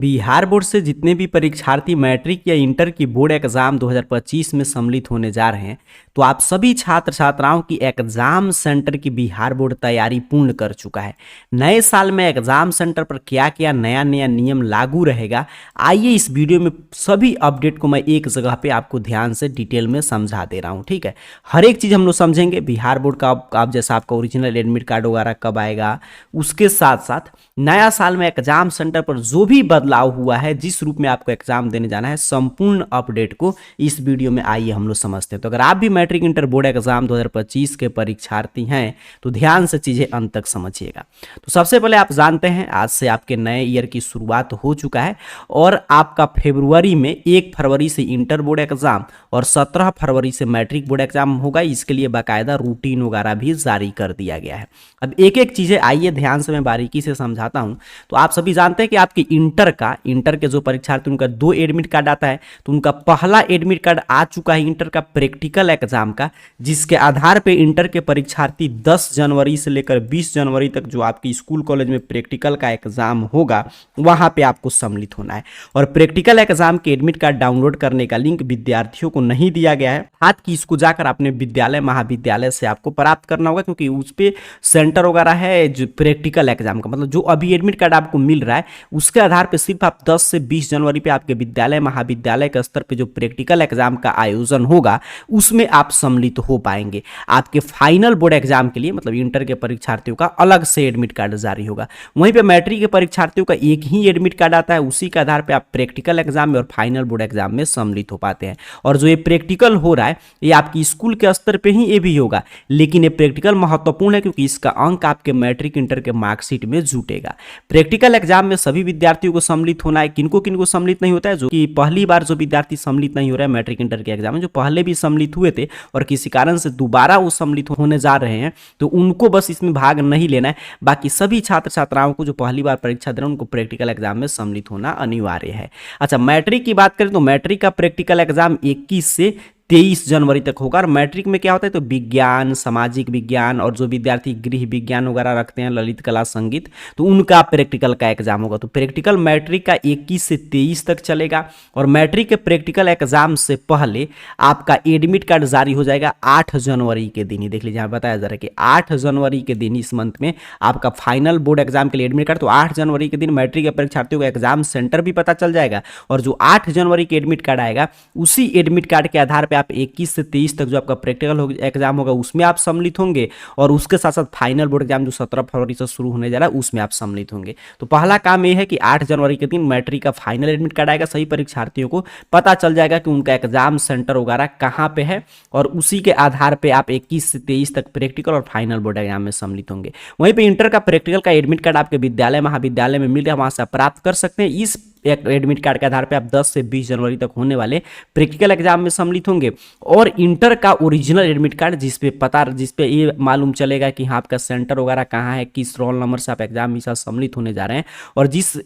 Bihar board से जितने भी परीक्षार्थी मैट्रिक या इंटर की बोर्ड एग्जाम 2025 में सम्मिलित होने जा रहे हैं, तो आप सभी छात्र छात्राओं की एग्जाम सेंटर की बिहार बोर्ड तैयारी पूर्ण कर चुका है। नए साल में एग्जाम सेंटर पर क्या क्या नया नया नियम लागू रहेगा, आइए इस वीडियो में सभी अपडेट को मैं एक जगह पे आपको ध्यान से डिटेल में समझा दे रहा हूँ। ठीक है, हर एक चीज़ हम लोग समझेंगे। बिहार बोर्ड का आप जैसा आपका ओरिजिनल एडमिट कार्ड वगैरह कब आएगा, उसके साथ साथ नया साल में एग्जाम सेंटर पर जो भी बदलाव हुआ है, जिस रूप में आपको एग्जाम देने जाना है, संपूर्ण अपडेट को इस वीडियो में आइए हम लोग समझते हैं। तो अगर आप भी मैट्रिक इंटर बोर्ड एग्जाम 2025 के परीक्षार्थी हैं तो ध्यान से चीजें अंत तक समझिएगा। तो सबसे पहले आप जानते हैं आज से आपके नए ईयर की शुरुआत हो चुका है और आपका फरवरी में 1 फरवरी से इंटर बोर्ड एग्जाम और 17 फरवरी से मैट्रिक बोर्ड एग्जाम होगा। इसके लिए बाकायदा रूटीन वगैरह भी जारी कर दिया गया है। अब एक एक चीजें आइए ध्यान से मैं बारीकी से समझाता हूं। तो आप सभी जानते हैं कि आपकी इंटर के जो परीक्षार्थी उनका 2 एडमिट कार्ड आता है, तो उनका पहला एडमिट कार्ड आ चुका है इंटर का प्रैक्टिकल एग्जाम का, जिसके आधार पे इंटर के परीक्षार्थी 10 जनवरी से लेकर 20 जनवरी तक जो आपकी स्कूल कॉलेज में प्रैक्टिकल का एग्जाम होगा वहां पे आपको सम्मिलित होना है। और प्रैक्टिकल एग्जाम के एडमिट कार्ड डाउनलोड करने का लिंक विद्यार्थियों को नहीं दिया गया है, हाथ की इसको जाकर अपने विद्यालय महाविद्यालय से आपको प्राप्त करना होगा, क्योंकि उस पे सेंटर वगैरह है जो प्रैक्टिकल एग्जाम का, मतलब जो अभी एडमिट कार्ड आपको मिल रहा है उसके आधार पे सिर्फ आप 10 से 20 जनवरी पे आपके विद्यालय महाविद्यालय के स्तर पे जो प्रैक्टिकल एग्जाम का आयोजन होगा उसमें आप सम्मिलित हो पाएंगे। आपके फाइनल बोर्ड एग्जाम के लिए मतलब इंटर के परीक्षार्थियों का अलग से एडमिट कार्ड जारी होगा। वहीं पे मैट्रिक के परीक्षार्थियों का एक ही एडमिट कार्ड आता है, उसी के आधार पर आप प्रैक्टिकल एग्जाम में और फाइनल बोर्ड एग्जाम में सम्मिलित हो पाते हैं। और जो ये प्रैक्टिकल हो रहा है ये आपकी स्कूल के स्तर पर ही ये भी होगा, लेकिन ये प्रैक्टिकल महत्वपूर्ण है क्योंकि इसका अंक आपके मैट्रिक इंटर के मार्कशीट में जुटेगा। प्रैक्टिकल एग्जाम में सभी विद्यार्थियों को सम्मिलित होना है। किनको किनको सम्मिलित नहीं होता है, जो कि पहली बार जो विद्यार्थी सम्मिलित नहीं हो रहा है मैट्रिक इंटर के एग्जाम में, जो पहले भी सम्मिलित हुए थे और किसी कारण से दोबारा वो सम्मिलित होने जा रहे हैं, तो उनको बस इसमें भाग नहीं लेना है। बाकी सभी छात्र छात्राओं को जो पहली बार परीक्षा दे रहे हैं उनको प्रैक्टिकल एग्जाम में सम्मिलित होना अनिवार्य है। अच्छा, मैट्रिक की बात करें तो मैट्रिक का प्रैक्टिकल एग्जाम 21 से 23 जनवरी तक होगा। और मैट्रिक में क्या होता है, तो विज्ञान, सामाजिक विज्ञान और जो विद्यार्थी गृह विज्ञान वगैरह रखते हैं, ललित कला संगीत, तो उनका प्रैक्टिकल का एग्जाम होगा। तो प्रैक्टिकल मैट्रिक का 21 से 23 तक चलेगा। और मैट्रिक के प्रैक्टिकल एग्जाम से पहले आपका एडमिट कार्ड जारी हो जाएगा 8 जनवरी के दिन ही। देख लीजिए यहाँ बताया जा रहा है कि 8 जनवरी के दिन इस मंथ में आपका फाइनल बोर्ड एग्जाम के लिए एडमिट कार्ड, तो 8 जनवरी के दिन मैट्रिक के परीक्षार्थियों का एग्जाम सेंटर भी पता चल जाएगा। और जो 8 जनवरी के एडमिट कार्ड आएगा उसी एडमिट कार्ड के आधार पर आप 21 से 23 तक जो आपका प्रैक्टिकल एग्जाम होगा उसमें आप सम्मिलित होंगे। और उसके साथ साथ फाइनल बोर्ड एग्जाम जो 17 फरवरी से शुरू होने जा रहा है उसमें आप सम्मिलित होंगे। तो पहला काम यह है कि 8 जनवरी के दिन मैट्रिक का फाइनल एडमिट कार्ड आएगा, सही परीक्षार्थियों को पता चल जाएगा कि उनका एग्जाम सेंटर वगैरह कहाँ पे है, और उसी के आधार पर आप 21 से 23 तक प्रैक्टिकल और फाइनल बोर्ड एग्जाम में सम्मिलित होंगे। वहीं पर इंटर का प्रैक्टिकल का एडमिट कार्ड आपके विद्यालय महाविद्यालय में मिल रहा है, वहां से आप प्राप्त कर सकते हैं। इस एक एडमिट कार्ड के आधार पे आप 10 से 20 जनवरी तक होने वाले प्रैक्टिकल एग्जाम में सम्मिलित होंगे। और इंटर का ओरिजिनल एडमिट कार्ड जिसपे ये मालूम चलेगा कि हाँ आपका सेंटर वगैरह कहाँ है, किस रोल नंबर से आप एग्जाम में सम्मिलित होने जा रहे हैं, और जिस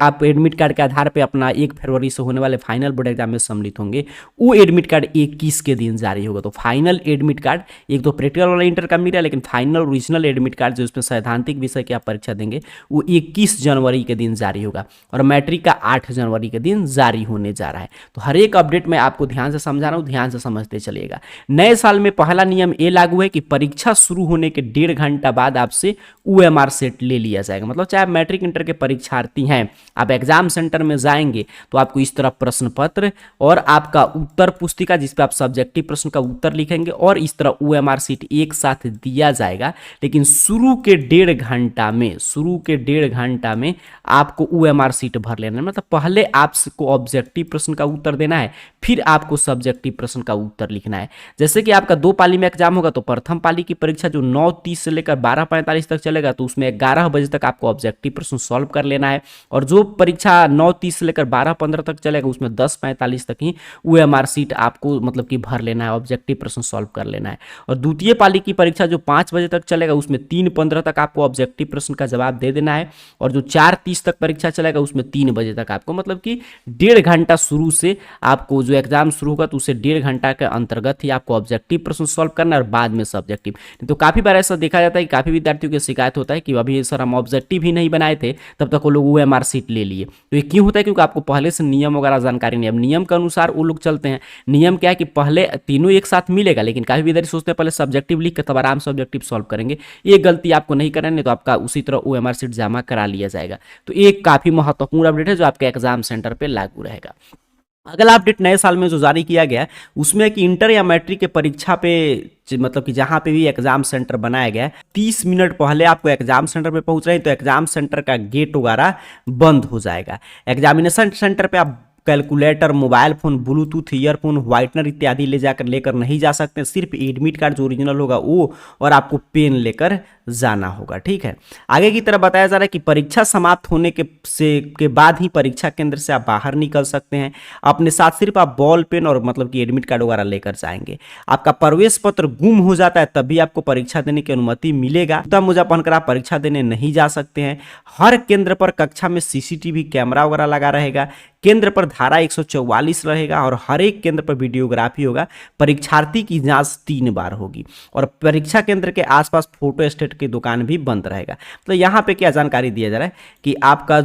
आप एडमिट कार्ड के आधार पे अपना 1 फरवरी से होने वाले फाइनल बोर्ड एग्जाम में सम्मिलित होंगे, वो एडमिट कार्ड 21 के दिन जारी होगा। तो फाइनल एडमिट कार्ड, एक तो प्रैक्टिकल वाला इंटर का मिल रहा है, लेकिन फाइनल ओरिजिनल एडमिट कार्ड जो उसमें सैद्धांतिक विषय की आप परीक्षा देंगे वो 21 जनवरी के दिन जारी होगा। और मैट्रिक का 8 जनवरी के दिन जारी होने जा रहा है। तो हर एक अपडेट मैं आपको ध्यान से समझा रहा हूं, ध्यान से समझते चलिएगा। नए साल में पहला नियम ये लागू है कि परीक्षा शुरू होने के 1.5 घंटा बाद आपसे OMR सेट ले लिया जाएगा। मतलब चाहे आप मैट्रिक इंटर के परीक्षार्थी हैं, आप एग्जाम सेंटर में जाएंगे तो आपको इस तरह प्रश्न पत्र और आपका उत्तर पुस्तिका जिसपे आप सब्जेक्टिव प्रश्न का उत्तर लिखेंगे और इस तरह OMR सीट एक साथ दिया जाएगा। लेकिन शुरू के 1.5 घंटा में आपको OMR सीट भर लेना है। मतलब पहले आपको ऑब्जेक्टिव प्रश्न का उत्तर देना है, फिर आपको सब्जेक्टिव प्रश्न का उत्तर लिखना है। जैसे कि आपका 2 पाली में एग्जाम होगा, तो प्रथम पाली की परीक्षा जो 9:30 से लेकर 12:45 तक चलेगा, तो उसमें 11 बजे तक आपको ऑब्जेक्टिव प्रश्न सॉल्व कर लेना है। और जो परीक्षा 9:30 से लेकर 12:15 तक चलेगा उसमें 10:45 तक ही OMR सीट आपको मतलब कि भर लेना है, ऑब्जेक्टिव प्रश्न सॉल्व कर लेना है। और द्वितीय पाली की परीक्षा जो 5 बजे तक चलेगा उसमें 3:15 तक आपको ऑब्जेक्टिव प्रश्न का जवाब दे देना है। और जो 4:30 तक परीक्षा चलेगा उसमें 3 बजे बजे तक आपको, मतलब कि 1.5 घंटा शुरू से आपको जो एग्जाम शुरू होगा तो उसे 1.5 घंटा के अंतर्गत ही आपको ऑब्जेक्टिव प्रश्न सॉल्व करना है और बाद में सब्जेक्टिव। तो काफ़ी बार ऐसा देखा जाता है कि काफ़ी विद्यार्थियों की शिकायत होता है कि अभी सर हम ऑब्जेक्टिव ही नहीं बनाए थे, तब तक वो लोग OMR शीट ले लिए। तो ये क्यों होता है? क्योंकि आपको पहले से नियम वगैरह जानकारी नहीं है। अब नियम के अनुसार वो लोग चलते हैं। नियम क्या है कि पहले तीनों एक साथ मिलेगा, लेकिन काफ़ी विद्यार्थी सोचते हैं पहले सब्जेक्टिव लिख के तब आराम से ऑब्जेक्टिव सॉल्व करेंगे। ये गलती आपको नहीं करनी, तो आपका उसी तरह OMR शीट जमा करा लिया जाएगा। तो एक काफ़ी महत्वपूर्ण अपडेट है जो आपके एग्जाम सेंटर पर लागू रहेगा। अगला अपडेट नए साल में जो जारी किया गया है उसमें कि इंटर या मैट्रिक के परीक्षा पे मतलब कि जहाँ पे भी एग्जाम सेंटर बनाया गया है 30 मिनट पहले आपको एग्जाम सेंटर पे पहुंच रहे हैं तो एग्जाम सेंटर का गेट वगैरह बंद हो जाएगा। एग्जामिनेशन सेंटर पे आप calculator, mobile phone, Bluetooth earphone, whitener इत्यादि लेकर नहीं जा सकते। सिर्फ एडमिट कार्ड जो ओरिजिनल होगा वो और आपको पेन लेकर जाना होगा। ठीक है, आगे की तरफ बताया जा रहा है कि परीक्षा समाप्त होने के बाद ही परीक्षा केंद्र से आप बाहर निकल सकते हैं। अपने साथ सिर्फ आप बॉल पेन और मतलब कि एडमिट कार्ड वगैरह लेकर जाएंगे। आपका प्रवेश पत्र गुम हो जाता है तभी आपको परीक्षा देने की अनुमति मिलेगा, तब मोजा पहनकर आप परीक्षा देने नहीं जा सकते हैं। हर केंद्र पर कक्षा में CCTV कैमरा वगैरह लगा रहेगा। केंद्र पर धारा 144 रहेगा और हर एक केंद्र पर वीडियोग्राफी होगा। परीक्षार्थी की जांच 3 बार होगी और परीक्षा केंद्र के आसपास फोटो स्टेट की दुकान भी बंद रहेगा। तो यहाँ पे क्या जानकारी दिया जा रहा है कि आपका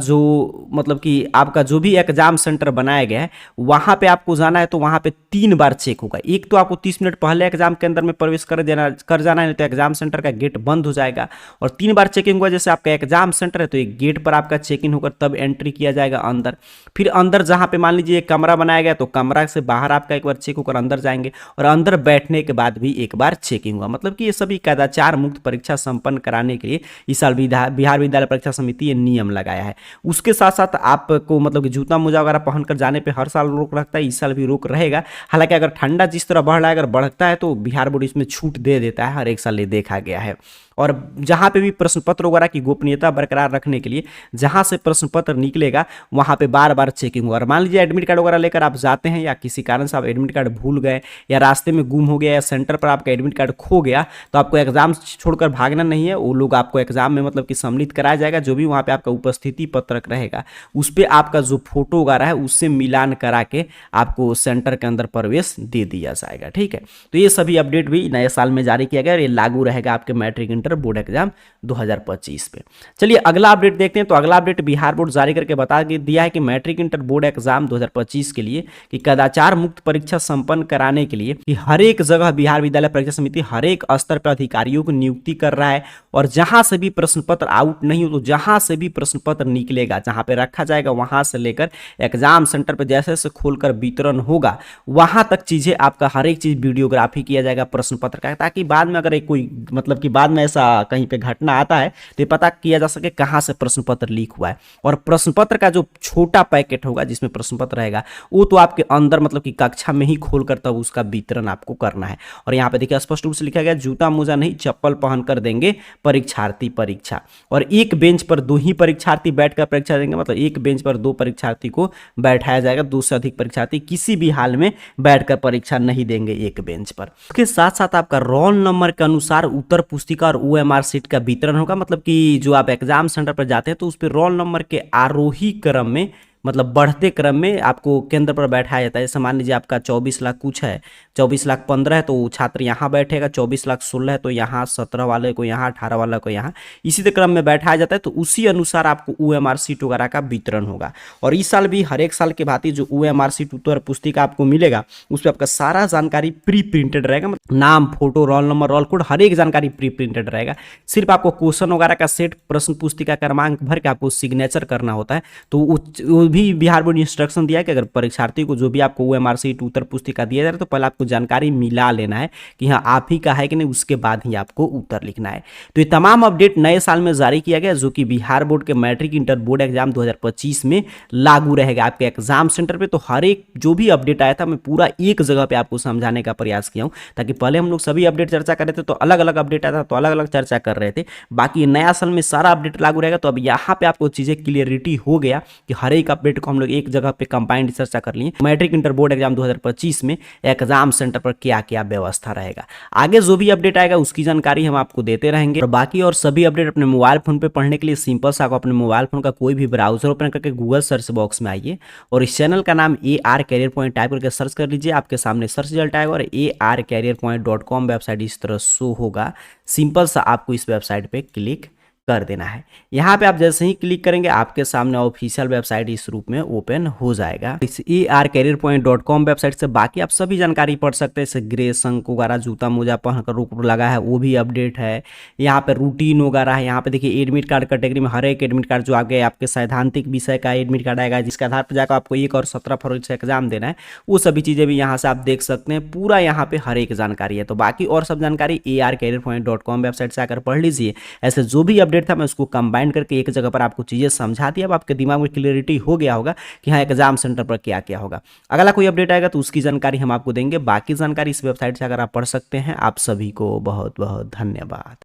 जो भी एग्जाम सेंटर बनाया गया है वहाँ पे आपको जाना है तो वहाँ पे 3 बार चेक होगा। एक तो आपको 30 मिनट पहले एग्जाम के अंदर में प्रवेश कर जाना है, तो एग्जाम सेंटर का गेट बंद हो जाएगा और 3 बार चेकिंग होगा। जैसे आपका एग्जाम सेंटर है तो एक गेट पर आपका चेकिंग होकर तब एंट्री किया जाएगा अंदर। फिर अंदर जहाँ पे मान लीजिए एक कमरा बनाया गया तो कमरा से बाहर आपका एक बार चेक होकर अंदर जाएंगे और अंदर बैठने के बाद भी एक बार चेकिंग हुआ। मतलब कि ये सभी कदाचार मुक्त परीक्षा संपन्न कराने के लिए इस साल बिहार विद्यालय परीक्षा समिति ये नियम लगाया है। उसके साथ साथ आपको मतलब कि जूता मोजा वगैरह पहनकर जाने पे हर साल रोक रखता है, इस साल भी रोक रहेगा। हालांकि अगर ठंडा जिस तरह बढ़ रहा है, अगर बढ़ता है तो बिहार बोर्ड इसमें छूट दे देता है, हर एक साल ये देखा गया है। और जहाँ पे भी प्रश्न पत्र वगैरह की गोपनीयता बरकरार रखने के लिए जहाँ से प्रश्न पत्र निकलेगा वहाँ पे बार बार चेकिंग होगा। और मान लीजिए एडमिट कार्ड वगैरह लेकर आप जाते हैं या किसी कारण से आप एडमिट कार्ड भूल गए या रास्ते में गुम हो गया या सेंटर पर आपका एडमिट कार्ड खो गया तो आपको एग्जाम छोड़कर भागना नहीं है। वो लोग आपको एग्जाम में मतलब कि सम्मिलित कराया जाएगा। जो भी वहाँ पे आपका उपस्थिति पत्रक रहेगा उस पर आपका जो फोटो वगैरह है उससे मिलान करा के आपको सेंटर के अंदर प्रवेश दे दिया जाएगा। ठीक है, तो ये सभी अपडेट भी नए साल में जारी किया गया और ये लागू रहेगा आपके मैट्रिक इंटर बोर्ड एग्जाम 2025 पे। चलिए अगला अपडेट देखते हैं। तो अगला अपडेट बिहार बोर्ड जारी करके बता दिया है कि मैट्रिक इंटर बोर्ड एग्जाम 2025 के लिए कि कदाचार मुक्त परीक्षा संपन्न कराने के लिए कि हर एक जगह बिहार विद्यालय परीक्षा समिति हर एक स्तर पर अधिकारियों की नियुक्ति कर रहा है और जहां से भी प्रश्न पत्र आउट नहीं हो तो जहां से भी प्रश्न पत्र निकलेगा जहां पे रखा जाएगा वहां से लेकर एग्जाम सेंटर पर जैसे जैसे खोलकर वितरण होगा वहां तक चीजें आपका हर एक चीज वीडियोग्राफी किया जाएगा प्रश्न पत्र का, ताकि बाद में अगर कोई मतलब कि बाद में ऐसा कहीं पे घटना आता है तो पता किया जा सके कहां से प्रश्न पत्र लीक हुआ है। और प्रश्न पत्र का जो छोटा पैकेट होगा जिसमें प्रश्न पत्र रहेगा वो तो आपके अंदर मतलब कि कक्षा में ही खोलकर तब उसका वितरण आपको करना है। और यहाँ पे देखिए स्पष्ट रूप से लिखा गया जूता मोजा नहीं चप्पल पहनकर देंगे परीक्षार्थी परीक्षा। और एक बेंच पर 2 ही परीक्षार्थी बैठकर परीक्षा देंगे, मतलब एक बेंच पर 2 परीक्षार्थी को बैठाया जाएगा। 2 से अधिक परीक्षार्थी किसी भी हाल में बैठकर परीक्षा नहीं देंगे एक बेंच पर। उसके साथ साथ आपका रोल नंबर के अनुसार उत्तर पुस्तिका और OMR शीट का वितरण होगा। मतलब कि जो आप एग्जाम सेंटर पर जाते हैं तो उस पर रोल नंबर के आरोही क्रम में मतलब बढ़ते क्रम में आपको केंद्र पर बैठाया जाता है। जैसे मान लीजिए आपका 24 लाख कुछ है, 24 लाख 15 है तो छात्र यहाँ बैठेगा, 24 लाख 16 है तो यहाँ, 17 वाले को यहाँ, 18 वाले को यहाँ, इसी क्रम में बैठाया जाता है। तो उसी अनुसार आपको OMR शीट वगैरह का वितरण होगा। और इस साल भी हर एक साल के भांति जो OMR शीट उत्तर पुस्तिका आपको मिलेगा उस पर आपका सारा जानकारी प्री प्रिंटेड रहेगा। मतलब नाम, photo, roll number, roll code हर एक जानकारी प्री प्रिंटेड रहेगा। सिर्फ आपको क्वेश्चन वगैरह का सेट प्रश्न पुस्तिका क्रमांक भर के आपको सिग्नेचर करना होता है। तो भी बिहार बोर्ड इंस्ट्रक्शन दिया है कि अगर परीक्षार्थी को जो भी आपको OMR शीट उत्तर पुस्तिका दिया जा रहा है तो पहले आपको जानकारी मिला लेना है कि हाँ आप ही का है कि नहीं, उसके बाद ही आपको उत्तर लिखना है। तो ये तमाम अपडेट नए साल में जारी किया गया जो कि बिहार बोर्ड के मैट्रिक इंटर बोर्ड एग्जाम 2025 में लागू रहेगा आपके एग्जाम सेंटर पे। तो हर एक जो भी अपडेट आया था मैं पूरा एक जगह पे आपको समझाने का प्रयास किया हूँ, ताकि पहले हम लोग सभी अपडेट चर्चा कर रहे थे तो अलग अलग अपडेट आया था तो अलग अलग चर्चा कर रहे थे। बाकी नया साल में सारा अपडेट लागू रहेगा। तो अब यहाँ पे आपको चीजें क्लियरिटी हो गया कि हर एक अपडेट को हम लोग एक जगह पे कंबाइंड चर्चा कर लिए। मैट्रिक इंटर बोर्ड एग्जाम 2025 में एग्जाम सेंटर पर क्या क्या व्यवस्था रहेगा, आगे जो भी अपडेट आएगा उसकी जानकारी हम आपको देते रहेंगे। और बाकी और सभी अपडेट अपने मोबाइल फोन पे पढ़ने के लिए सिंपल सा आपको अपने मोबाइल फोन का कोई भी ब्राउजर ओपन करके गूगल सर्च बॉक्स में आइए और इस चैनल का नाम AR कैरियर पॉइंट टाइप करके सर्च कर लीजिए। आपके सामने सर्च रिजल्ट आएगा और arcareerpoint.com वेबसाइट इस तरह शो होगा। सिंपल सा आपको इस वेबसाइट पे क्लिक कर देना है। यहाँ पे आप जैसे ही क्लिक करेंगे आपके सामने ऑफिशियल वेबसाइट इस रूप में ओपन हो जाएगा। इस arcareerpoint.com वेबसाइट से बाकी आप सभी जानकारी पढ़ सकते हैं, जैसे ग्रे शंख वगैरह जूता मोजा पहनकर रूप लगा है वो भी अपडेट है। यहाँ पे रूटीन वगैरह है। यहाँ पे देखिए एडमिट कार्ड कैटेगरी में हर एक एडमिट कार्ड जो आगे आपके सैद्धांतिक विषय का एडमिट कार्ड आएगा, जिसके आधार पर जाकर आपको 1 और 17 फरवरी से एग्जाम देना है, वो सभी चीज़ें भी यहाँ से आप देख सकते हैं। पूरा यहाँ पे हर एक जानकारी है। तो बाकी और सब जानकारी arcareerpoint.com वेबसाइट से आकर पढ़ लीजिए। ऐसे जो भी अपडेट था मैं उसको कंबाइन करके एक जगह पर आपको चीज़ें समझा दी। अब आपके दिमाग में क्लियरिटी हो गया होगा कि हाँ एग्जाम सेंटर पर क्या क्या होगा। अगला कोई अपडेट आएगा तो उसकी जानकारी हम आपको देंगे। बाकी जानकारी इस वेबसाइट से अगर आप पढ़ सकते हैं। आप सभी को बहुत बहुत धन्यवाद।